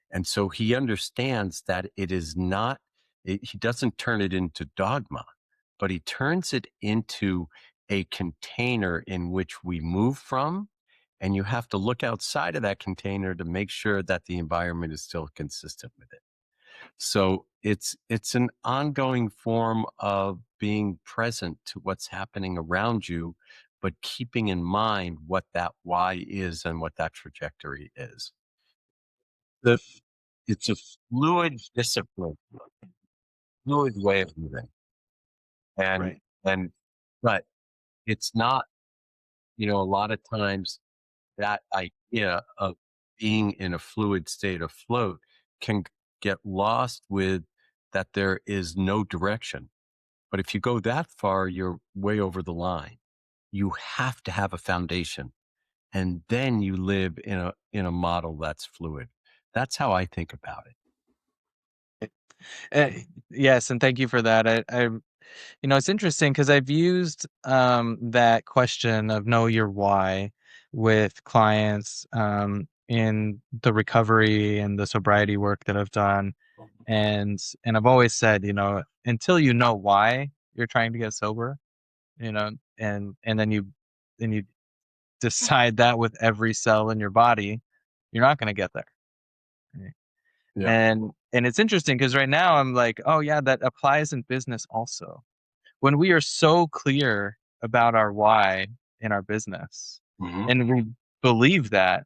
And so he understands that it is not, he doesn't turn it into dogma, but he turns it into a container in which we move from And you have to look outside of that container to make sure that the environment is still consistent with it. So it's an ongoing form of being present to what's happening around you, but keeping in mind what that why is and what that trajectory is. The, it's a fluid discipline, fluid way of living. And, Right. and, but it's not, a lot of times that idea of being in a fluid state afloat can get lost with that there is no direction. But if you go that far, you're way over the line. You have to have a foundation, and then you live in a model that's fluid. That's how I think about it. Uh, yes, and thank you for that. It's interesting because I've used that question of know your why with clients in the recovery and the sobriety work that I've done, and I've always said, until you know why you're trying to get sober, and then you decide that with every cell in your body, you're not going to get there. Right? Yeah. And it's interesting because right now I'm like, oh yeah, that applies in business also. When we are so clear about our why in our business, Hmm. and we believe that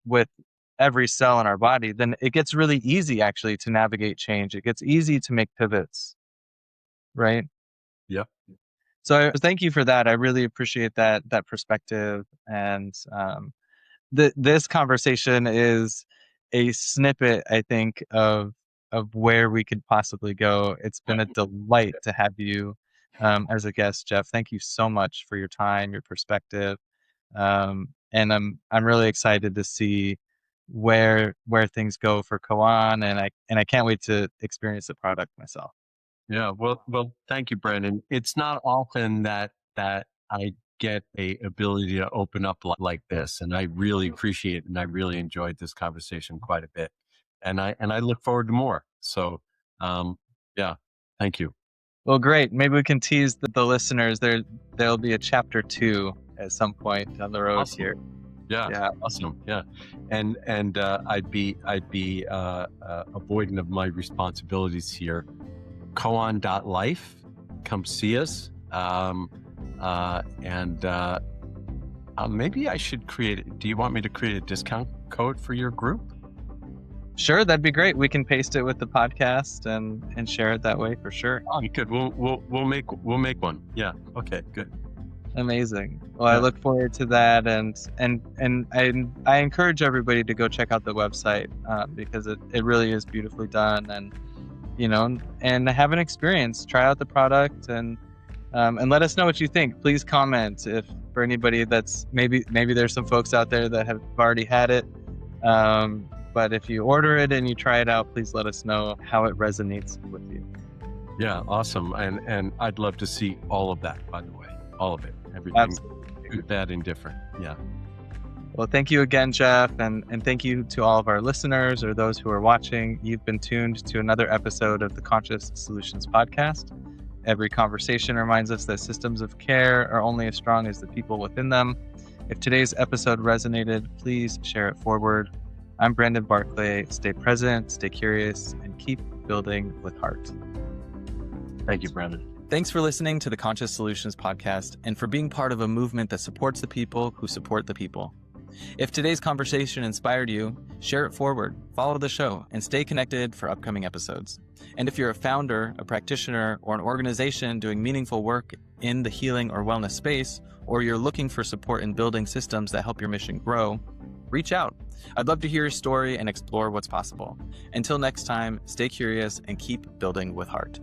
with every cell in our body, then it gets really easy actually to navigate change. It gets easy to make pivots, right? Yeah. So thank you for that. I really appreciate that perspective. And this conversation is a snippet, I think, of where we could possibly go. It's been a delight to have you as a guest, Geoff. Thank you so much for your time, your perspective, and I'm really excited to see where things go for Koan, and I can't wait to experience the product myself. Yeah. Well, thank you, Brandon. It's not often that I get a ability to open up like this, and I really appreciate it, and I really enjoyed this conversation quite a bit, and I look forward to more. So, um, yeah, thank you. Well, great. Maybe we can tease the listeners. There'll be a chapter 2 at some point down the road Awesome. here. Yeah. Yeah. Awesome. Yeah. And I'd be avoidant of my responsibilities here. Koan.life. Come see us. And maybe I should do you want me to create a discount code for your group? Sure, that'd be great. We can paste it with the podcast and share it that way for sure. Oh, good. We'll make one. Yeah. Okay. Good. Amazing. Well, I Yeah. look forward to that, and I encourage everybody to go check out the website because it really is beautifully done, and have an experience. Try out the product and let us know what you think. Please comment if for anybody that's maybe there's some folks out there that have already had it. But if you order it and you try it out, please let us know how it resonates with you. Yeah. Awesome. And I'd love to see all of that, by the way, all of it, everything, Absolutely. good, bad, and different. Yeah. Well, thank you again, Geoff, and thank you to all of our listeners or those who are watching. You've been tuned to another episode of the Conscious Solutions Podcast. Every conversation reminds us that systems of care are only as strong as the people within them. If today's episode resonated, please share it forward. I'm Brandon Barclay. Stay present, stay curious, and keep building with heart. Thank you, Brandon. Thanks for listening to the Conscious Solutions Podcast and for being part of a movement that supports the people who support the people. If today's conversation inspired you, share it forward, follow the show, and stay connected for upcoming episodes. And if you're a founder, a practitioner, or an organization doing meaningful work in the healing or wellness space, or you're looking for support in building systems that help your mission grow, reach out. I'd love to hear your story and explore what's possible. Until next time, stay curious and keep building with heart.